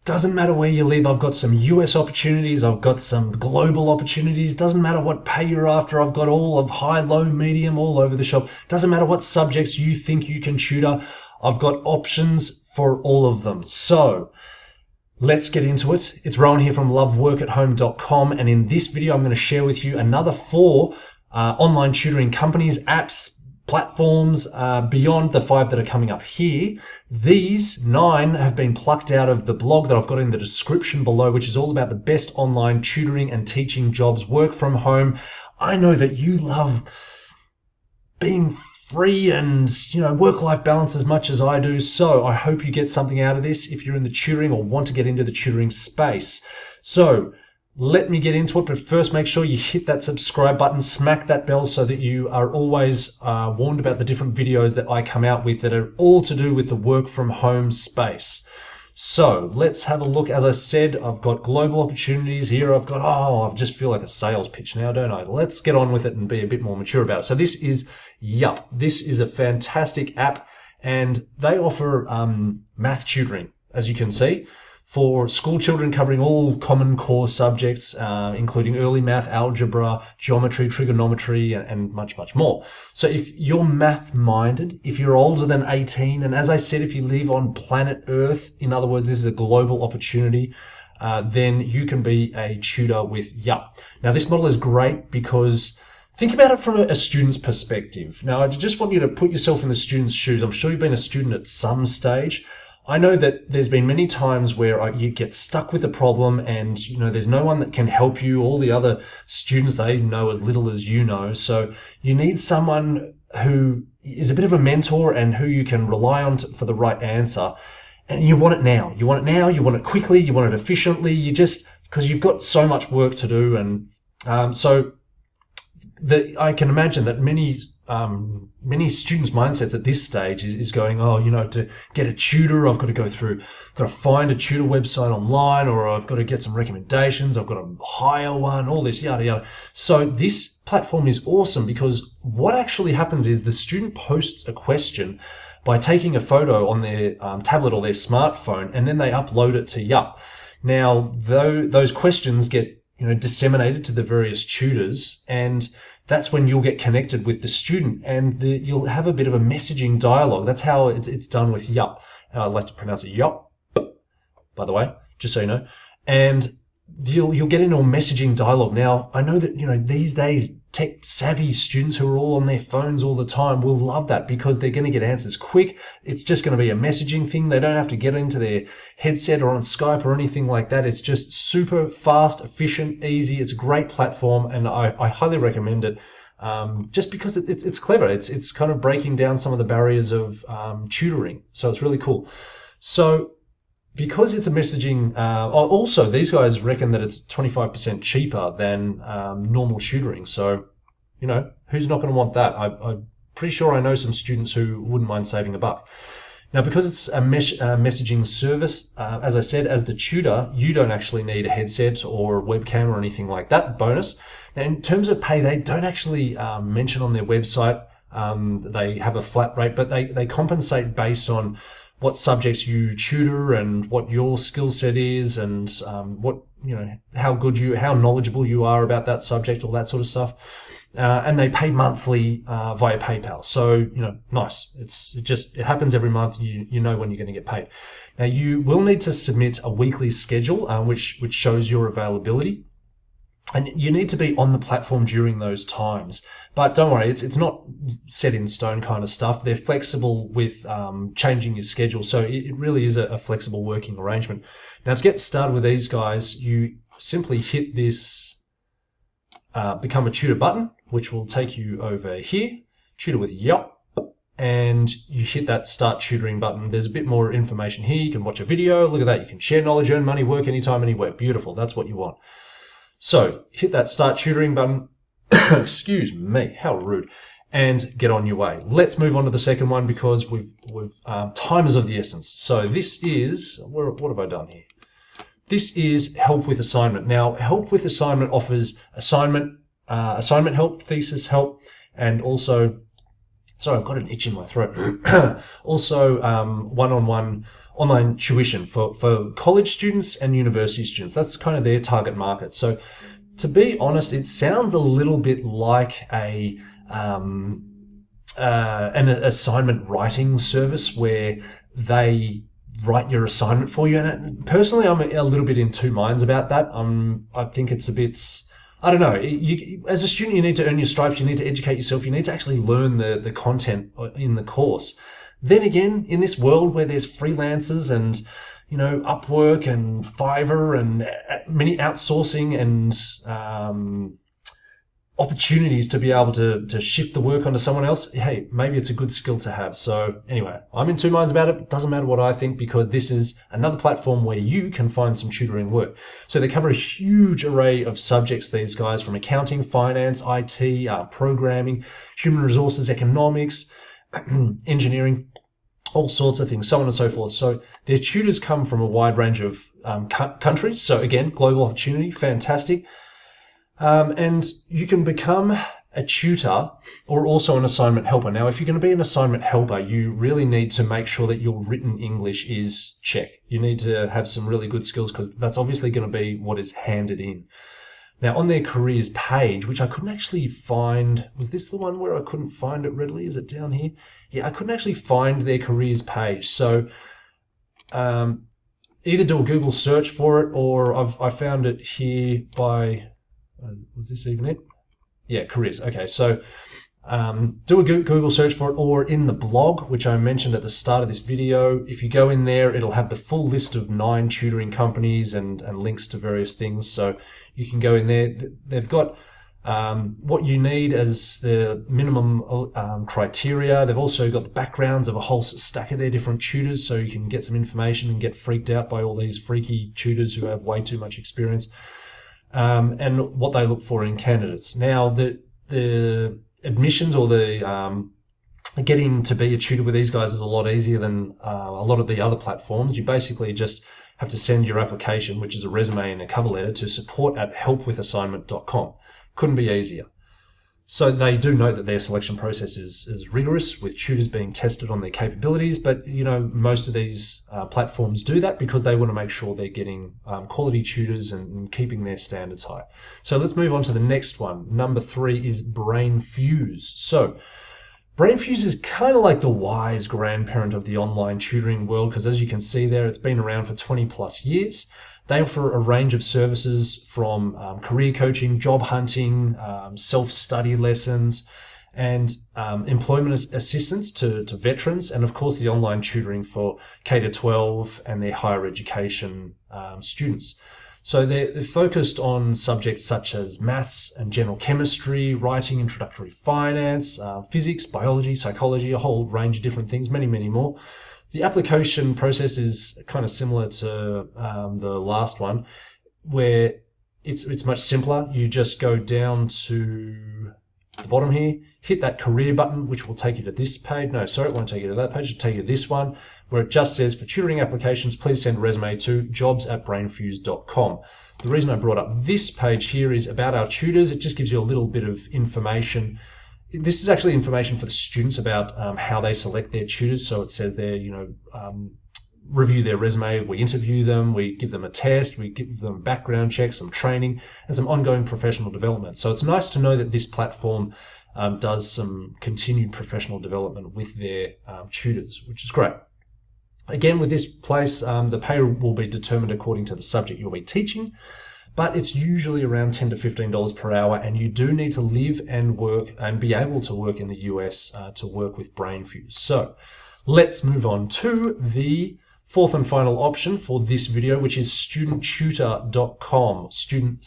Doesn't matter where you live. I've got some US opportunities. I've got some global opportunities. Doesn't matter what pay you're after. I've got all of high, low, medium all over the shop. Doesn't matter what subjects you think you can tutor. I've got options for all of them. So let's get into it. It's Rowan here from loveworkathome.com, and in this video I'm going to share with you another 4 online tutoring companies, apps, platforms beyond the 5 that are coming up here. These 9 have been plucked out of the blog that I've got in the description below, which is all about the best online tutoring and teaching jobs, work from home. I know that you love being free and, work-life balance as much as I do. So I hope you get something out of this if you're in the tutoring or want to get into the tutoring space. So let me get into it, but first make sure you hit that subscribe button, smack that bell so that you are always warned about the different videos that I come out with that are all to do with the work from home space. So let's have a look. As I said, I've got global opportunities here. I've got, I just feel like a sales pitch now, don't I? Let's get on with it and be a bit more mature about it. So this is Yup. This is a fantastic app, and they offer math tutoring, as you can see, for school children, covering all common core subjects, including early math, algebra, geometry, trigonometry, and much, much more. So if you're math-minded, if you're older than 18, and as I said, if you live on planet Earth, in other words, this is a global opportunity, then you can be a tutor with Yup. Now, this model is great because think about it from a student's perspective. Now, I just want you to put yourself in the student's shoes. I'm sure you've been a student at some stage. I know that there's been many times where you get stuck with a problem and, there's no one that can help you. All the other students, they know as little as you know. So you need someone who is a bit of a mentor and who you can rely on for the right answer. And you want it now. You want it now. You want it quickly. You want it efficiently. Because you've got so much work to do. And I can imagine that many students' mindsets at this stage is going, to get a tutor, I've got to find a tutor website online, or I've got to get some recommendations, I've got to hire one, all this, yada, yada. So this platform is awesome because what actually happens is the student posts a question by taking a photo on their tablet or their smartphone, and then they upload it to Yup. Now, those questions get disseminated to the various tutors, and that's when you'll get connected with the student, and you'll have a bit of a messaging dialogue. That's how it's done with Yup. I like to pronounce it Yup, by the way, just so you know. And you'll get into a messaging dialogue. Now, I know that these days tech savvy students who are all on their phones all the time will love that because they're going to get answers quick. It's just going to be a messaging thing. They don't have to get into their headset or on Skype or anything like that. It's just super fast, efficient, easy. It's a great platform, and I highly recommend it. Just because it's clever. It's kind of breaking down some of the barriers of tutoring. So it's really cool. So because it's a messaging, also these guys reckon that it's 25% cheaper than normal tutoring. So, who's not going to want that? I'm pretty sure I know some students who wouldn't mind saving a buck. Now, because it's a messaging service, as I said, as the tutor, you don't actually need a headset or a webcam or anything like that. Bonus. Now, in terms of pay, they don't actually mention on their website. They have a flat rate, but they compensate based on what subjects you tutor and what your skill set is, and how knowledgeable you are about that subject, all that sort of stuff. And they pay monthly via PayPal. So, nice. It happens every month. You know when you're going to get paid. Now, you will need to submit a weekly schedule, which shows your availability. And you need to be on the platform during those times. But don't worry, it's not set in stone kind of stuff. They're flexible with changing your schedule. So it really is a flexible working arrangement. Now, to get started with these guys, you simply hit this Become a Tutor button, which will take you over here, Tutor with Yup. And you hit that Start Tutoring button. There's a bit more information here. You can watch a video. Look at that. You can share knowledge, earn money, work anytime, anywhere. Beautiful. That's what you want. So hit that Start Tutoring button, excuse me, how rude, and get on your way. Let's move on to the second one because time is of the essence. So this is, what have I done here? This is Help with Assignment. Now, Help with Assignment offers assignment help, thesis help, and also, sorry, I've got an itch in my throat. Also, one-on-one online tuition for college students and university students. That's kind of their target market. So to be honest, it sounds a little bit like an assignment writing service where they write your assignment for you. And personally, I'm a little bit in two minds about that. I think it's a bit, I don't know. As a student, you need to earn your stripes. You need to educate yourself. You need to actually learn the content in the course. Then again, in this world where there's freelancers and Upwork and Fiverr and many outsourcing and opportunities to be able to shift the work onto someone else, hey, maybe it's a good skill to have. So anyway, I'm in two minds about it. It doesn't matter what I think, because this is another platform where you can find some tutoring work. So they cover a huge array of subjects, these guys, from accounting, finance, IT, programming, human resources, economics, engineering, all sorts of things, so on and so forth. So their tutors come from a wide range of countries. So again, global opportunity, fantastic. And you can become a tutor or also an assignment helper. Now, if you're going to be an assignment helper, you really need to make sure that your written English is check. You need to have some really good skills, because that's obviously going to be what is handed in. Now, on their careers page, which I couldn't actually find, was this the one where I couldn't find it readily? Is it down here? Yeah, I couldn't actually find their careers page. So either do a Google search for it, or I found it here by... was this even it? Yeah, careers. Okay, so do a Google search for it, or in the blog, which I mentioned at the start of this video. If you go in there, it'll have the full list of 9 tutoring companies and links to various things. So you can go in there. They've got what you need as the minimum criteria. They've also got the backgrounds of a whole stack of their different tutors, so you can get some information and get freaked out by all these freaky tutors who have way too much experience. And what they look for in candidates. Now, the admissions or the getting to be a tutor with these guys is a lot easier than a lot of the other platforms. You basically just have to send your application, which is a resume and a cover letter, to support@helpwithassignment.com. Couldn't be easier. So they do know that their selection process is rigorous, with tutors being tested on their capabilities, but most of these platforms do that because they want to make sure they're getting quality tutors and keeping their standards high. So let's move on to the next one. Number 3 is BrainFuse. So BrainFuse is kind of like the wise grandparent of the online tutoring world, because as you can see there, it's been around for 20 plus years. They offer a range of services from career coaching, job hunting, self-study lessons, and employment assistance to veterans, and of course the online tutoring for K-12 and their higher education students. So they're focused on subjects such as maths and general chemistry, writing, introductory finance, physics, biology, psychology, a whole range of different things, many, many more. The application process is kind of similar to the last one, where it's much simpler. You just go down to the bottom here, hit that career button, which will take you to this page. No, sorry, it won't take you to that page. It'll take you to this one, where it just says, for tutoring applications, please send a resume to jobs@brainfuse.com. The reason I brought up this page here is about our tutors. It just gives you a little bit of information. This is actually information for the students about how they select their tutors. So it says there, review their resume, we interview them, we give them a test, we give them a background check, some training, and some ongoing professional development. So it's nice to know that this platform does some continued professional development with their tutors, which is great. Again, with this place, the pay will be determined according to the subject you'll be teaching, but it's usually around $10 to $15 per hour, and you do need to live and work and be able to work in the US to work with BrainFuse. So let's move on to the fourth and final option for this video, which is studenttutor.com, student/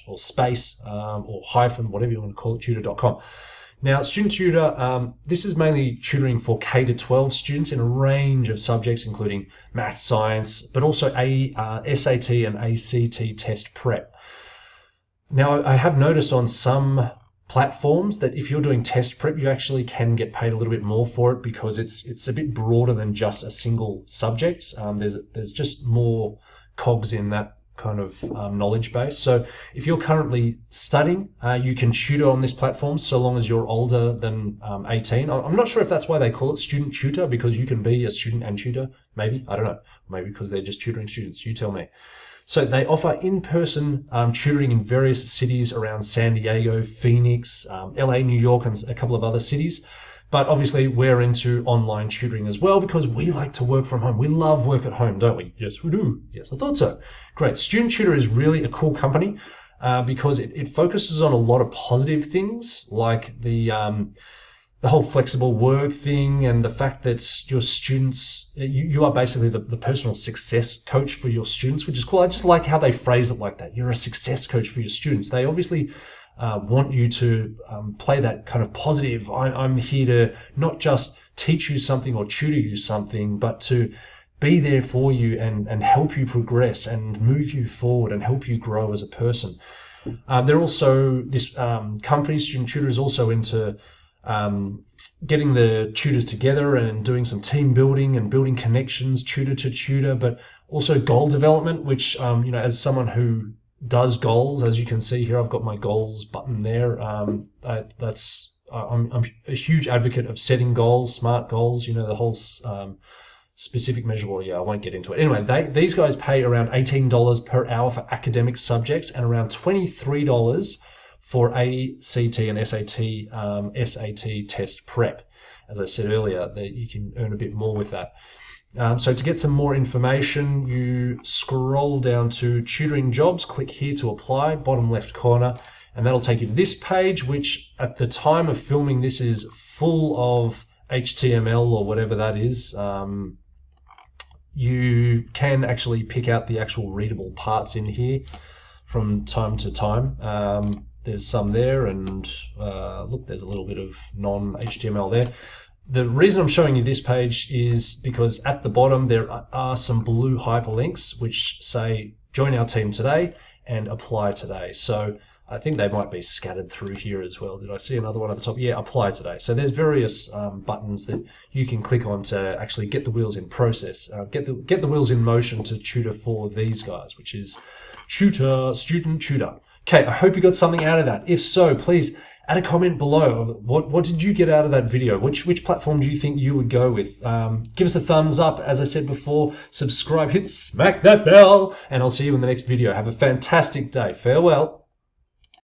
or space or hyphen, whatever you want to call it, tutor.com. Now, Student Tutor, this is mainly tutoring for K-12 students in a range of subjects, including math, science, but also SAT and ACT test prep. Now, I have noticed on some platforms that if you're doing test prep, you actually can get paid a little bit more for it, because it's a bit broader than just a single subject. There's just more cogs in that kind of knowledge base. So if you're currently studying, you can tutor on this platform so long as you're older than 18. I'm not sure if that's why they call it student tutor, because you can be a student and tutor, maybe. I don't know. Maybe because they're just tutoring students. You tell me. So they offer in-person tutoring in various cities around San Diego, Phoenix, LA, New York, and a couple of other cities. But obviously we're into online tutoring as well because we like to work from home. We love work at home, don't we? Yes, we do. Yes, I thought so. Great. Student Tutor is really a cool company because it focuses on a lot of positive things like the whole flexible work thing and the fact that your students, you are basically the personal success coach for your students, which is cool. I just like how they phrase it like that. You're a success coach for your students. They obviously want you to play that kind of positive. I'm here to not just teach you something or tutor you something, but to be there for you and help you progress and move you forward and help you grow as a person. They're also, this company, Student Tutor, is also into getting the tutors together and doing some team building and building connections, tutor to tutor, but also goal development, which, as someone who does goals, as you can see here, I've got my goals button there. I'm a huge advocate of setting goals, smart goals, the whole specific measurable. Yeah, I won't get into it. Anyway, these guys pay around $18 per hour for academic subjects and around $23 for ACT and SAT test prep. As I said earlier, that you can earn a bit more with that. So to get some more information, you scroll down to Tutoring Jobs, click here to apply, bottom left corner, and that'll take you to this page, which at the time of filming this is full of HTML or whatever that is. You can actually pick out the actual readable parts in here from time to time. There's some there, and look, there's a little bit of non-HTML there. The reason I'm showing you this page is because at the bottom there are some blue hyperlinks which say join our team today and apply today. So I think they might be scattered through here as well. Did I see another one at the top? Yeah, apply today. So there's various buttons that you can click on to actually get the wheels in process, get the wheels in motion to tutor for these guys, which is Student Tutor. Okay, I hope you got something out of that. If so, please add a comment below. What did you get out of that video? Which platform do you think you would go with? Give us a thumbs up. As I said before, subscribe, smack that bell, and I'll see you in the next video. Have a fantastic day. Farewell.